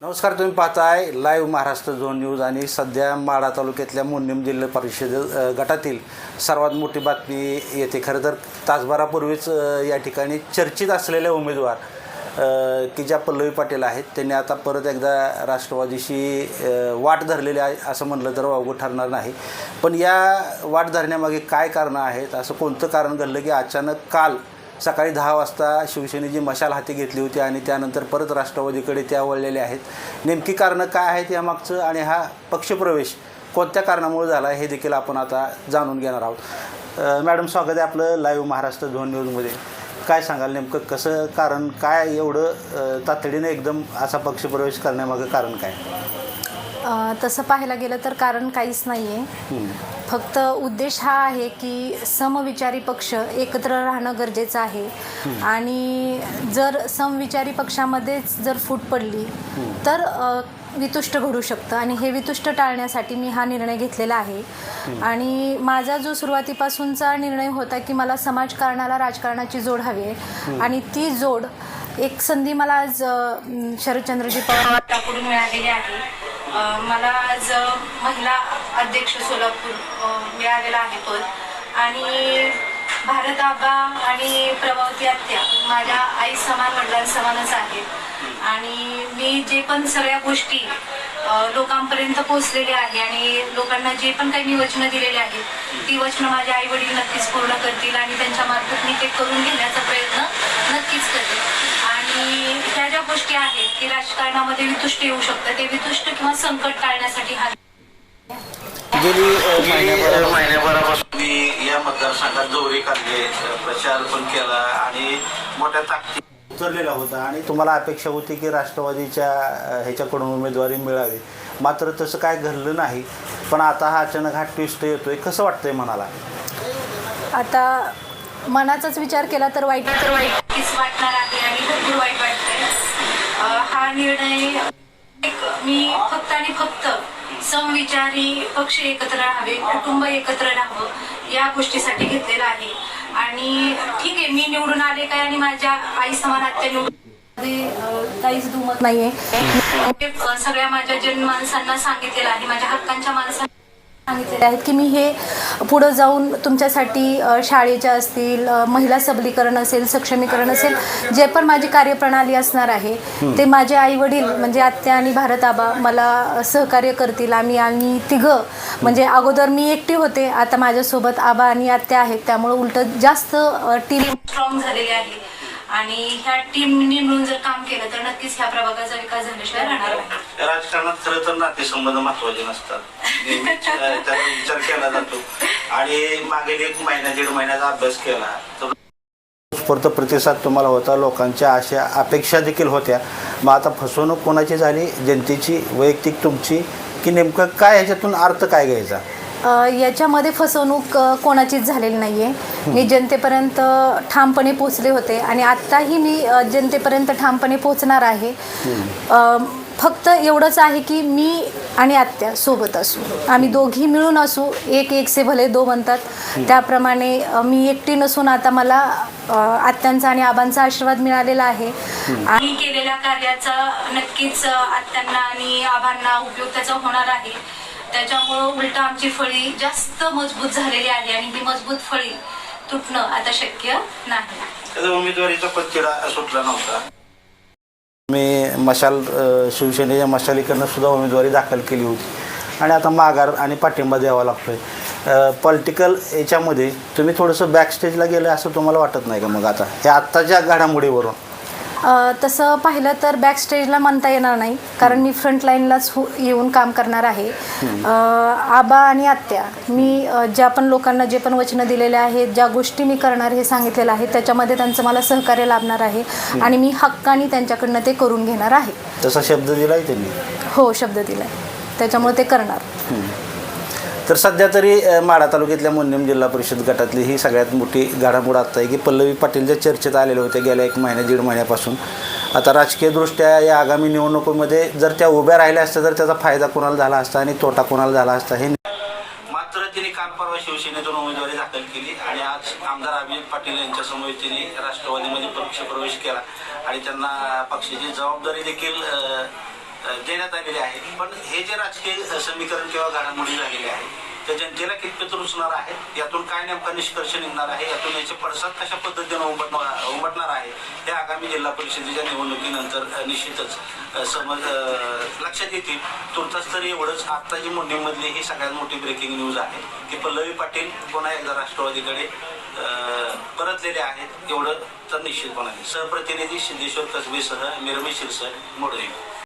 नमस्कार, तुम्ही पाहताय लाईव्ह महाराष्ट्र झोन न्यूज आणि सध्या माढा तालुक्यातल्या मोन्नीम जिल्हा परिषद गटातील सर्वात मोठी बातमी येते. खरं तर तासभरापूर्वीच या ठिकाणी चर्चेत असलेले उमेदवार की ज्या पल्लवी पाटील आहेत त्यांनी आता परत एकदा राष्ट्रवादीशी वाट धरलेली आहे असं म्हणलं तर वावगं ठरणार नाही. पण या वाट धरण्यामागे काय कारणं आहेत, असं कोणतं कारण घडलं की अचानक काल सकाळी 10 वाजता शिवसेनेची मशाल हाती घेतली होती आणि त्यानंतर परत राष्ट्रवादीकडे त्या वळलेल्या आहेत. नेमकी कारणं काय आहेत यामागचं आणि हा पक्षप्रवेश कोणत्या कारणामुळे झाला हे देखील आपण आता जाणून घेणार आहोत. मॅडम, स्वागत आहे आपलं लाईव्ह महाराष्ट्र झोन न्यूजमध्ये. काय सांगाल, नेमकं कसं कारण काय, एवढं तातडीनं एकदम असा पक्षप्रवेश करण्यामागं कारण काय? तसं पाहायला गेलं तर कारण काहीच नाही आहे. फक्त उद्देश हा आहे की समविचारी पक्ष एकत्र राहणं गरजेचं आहे आणि जर समविचारी पक्षामध्येच जर फूट पडली तर वितुष्ट घडू शकतं आणि हे वितुष्ट टाळण्यासाठी मी हा निर्णय घेतलेला आहे. आणि माझा जो सुरुवातीपासूनचा निर्णय होता की मला समाजकारणाला राजकारणाची जोड हवी आहे आणि ती जोड एक संधी मला आज शरदचंद्रजी पवारांकडून मिळालेली आहे. मला आज महिला अध्यक्ष सोलापूर मिळालेला आहे पद आणि भारत आबा आणि प्रभावती आत्या माझ्या आई समान वडिलांसमानच आहेत आणि मी जे पण सगळ्या गोष्टी लोकांपर्यंत पोहोचलेले आहे आणि लोकांना जे पण काही मी वचनं दिलेली आहेत ती वचनं माझे आई वडील नक्कीच पूर्ण करतील आणि त्यांच्या मार्फत मी ते करून घेण्याचा प्रयत्न नक्कीच करेल. आणि ह्या ज्या गोष्टी आहेत की राजकारणामध्ये वितुष्ट येऊ शकतं, ते वितुष्ट किंवा संकट टाळण्यासाठी हा गेली महिन्याभरापासून मी या मतदारसंघात दौरे काढले, प्रचार पण केला आणि मोठ्या ताकदी उतरलेला होता आणि तुम्हाला अपेक्षा होती की राष्ट्रवादीच्या ह्याच्याकडून उमेदवारी मिळावी, मात्र तसं काय घडलं नाही. पण आता हा अचानक हा ट्विस्ट येतोय, कसं वाटतंय मनाला? आता मनाचाच विचार केला तर वाईट वाटणार आहे आणि भरपूर वाईट वाटतंय. हा निर्णय मी फक्त आणि फक्त समविचारी पक्ष एकत्र राहावे, कुटुंब एकत्र राहावं या गोष्टीसाठी घेतलेला आहे. आणि ठीक आहे, मी निवडून आले काय आणि माझ्या आई समान आत्या निवडून काहीच दुमत नाहीये. सगळ्या माझ्या जनमानसांना सांगितलेलं आहे, माझ्या हक्कांच्या माणसांना सांगितलेले आहेत की मी हे पुढं जाऊन तुमच्यासाठी शाळेच्या असतील, महिला सबलीकरण असेल, सक्षमीकरण असेल, जे पण माझी कार्यप्रणाली असणार आहे ते माझे आईवडील म्हणजे आत्या आणि भारत आबा मला सहकार्य करतील. आम्ही तिघं म्हणजे अगोदर मी एकटी होते, आता माझ्यासोबत आबा आणि आत्या आहेत, त्यामुळे उलट जास्त टीम स्ट्रॉंग झालेली आहे आणि ह्या टीमने मिळून जर काम केलं तर नक्कीच ह्या प्रभागाचा विकास झाल्याशिवाय राहणार नाही. राजकारणात खरं तर नातेसंबंध महत्वाचे नसतात, त्याचा विचार केला जातो आणि मागील 1 महिना 1.5 महिन्याचा अभ्यास केला तर उत्स्फूर्त प्रतिसाद तुम्हाला होता, लोकांच्या अशा अपेक्षा देखील होत्या. मग आता फसवणूक कोणाची झाली, जनतेची, वैयक्तिक तुमची, की नेमकं काय ह्याच्यातून अर्थ काय घ्यायचा? याच्यामध्ये फसवणूक कोणाचीच झालेली नाही आहे. मी जनतेपर्यंत ठामपणे पोचले होते आणि आत्ताही मी जनतेपर्यंत ठामपणे पोचणार आहे. फक्त एवढंच आहे की मी आणि आत्या सोबत असू, आम्ही दोघी मिळून असू, एक से भले दो म्हणतात त्याप्रमाणे मी एकटी नसून आता मला आत्यांचा आणि आबांचा आशीर्वाद मिळालेला आहे. आणि केलेल्या कार्याचा नक्कीच आत्यांना आणि आबांना उपयोग त्याचा होणार आहे. त्याच्यामुळं उलट आमची फळी जास्त मजबूत झालेली आहे आणि ती मजबूत फळी तुटणं आता शक्य नाही. त्याचा उमेदवारीचा पत्रिका सुटला नव्हता. मी शिवसेनेच्या मशालीकडनं सुद्धा उमेदवारी दाखल केली होती आणि आता माघार आणि पाठिंबा द्यावा लागतोय. पॉलिटिकल याच्यामध्ये तुम्ही थोडंसं बॅकस्टेजला गेलं असं तुम्हाला वाटत नाही का? मग आता हे आत्ताच्या घडामोडीवरून तसं पाहिलं तर बॅकस्टेजला म्हणता येणार नाही, कारण मी फ्रंटलाईनलाच येऊन काम करणार आहे. आबा आणि आत्या मी ज्या पण लोकांना जे पण वचनं दिलेले आहेत, ज्या गोष्टी मी करणार हे सांगितलेलं आहे, त्याच्यामध्ये त्यांचं मला सहकार्य लाभणार आहे आणि मी हक्काने त्यांच्याकडनं ते करून घेणार आहे. तसा शब्द दिला आहे त्यांनी? हो, शब्द दिला आहे, त्याच्यामुळे ते करणार. तर सध्या तरी माढा तालुक्यातल्या मोन्नीम जिल्हा परिषद गटातली ही सगळ्यात मोठी घडामोड आत्ता आहे की पल्लवी पाटील ज्या चर्चेत आलेले होते गेल्या 1 महिना 1.5 महिन्यापासून, आता राजकीयदृष्ट्या या आगामी निवडणुकीमध्ये जर त्या उभ्या राहिल्या असत्या तर त्याचा फायदा कोणाला झाला असता आणि तोटा कोणाला झाला असता हे. मात्र तिने काल परवा शिवसेनेतून उमेदवारी दाखल केली आणि आज आमदार अभिजित पाटील यांच्यासमोर तिने राष्ट्रवादीमध्ये पक्षप्रवेश केला आणि त्यांना पक्षाची जबाबदारी देखील देण्यात आलेले आहे. पण हे जे राजकीय समीकरण किंवा घडामोडी झालेले आहेत त्या जनतेला कितपत रुचणार आहे, यातून काय नेमका निष्कर्ष निघणार आहे, यातून याचे पडसाद कशा पद्धतीने उमटणार आहे, हे आगामी जिल्हा परिषदेच्या निवडणुकीनंतर निश्चितच लक्षात येतील. तुर्तास तरी एवढंच, आता जी मुंडेमधली ही सगळ्यात मोठी ब्रेकिंग न्यूज आहे की पल्लवी पाटील पुन्हा एकदा राष्ट्रवादीकडे परतलेले आहेत, एवढं तर निश्चितपणाने. सहप्रतिनिधी सिद्धेश्वर कसबेसह मी रमेश शिरसाट, मोडे.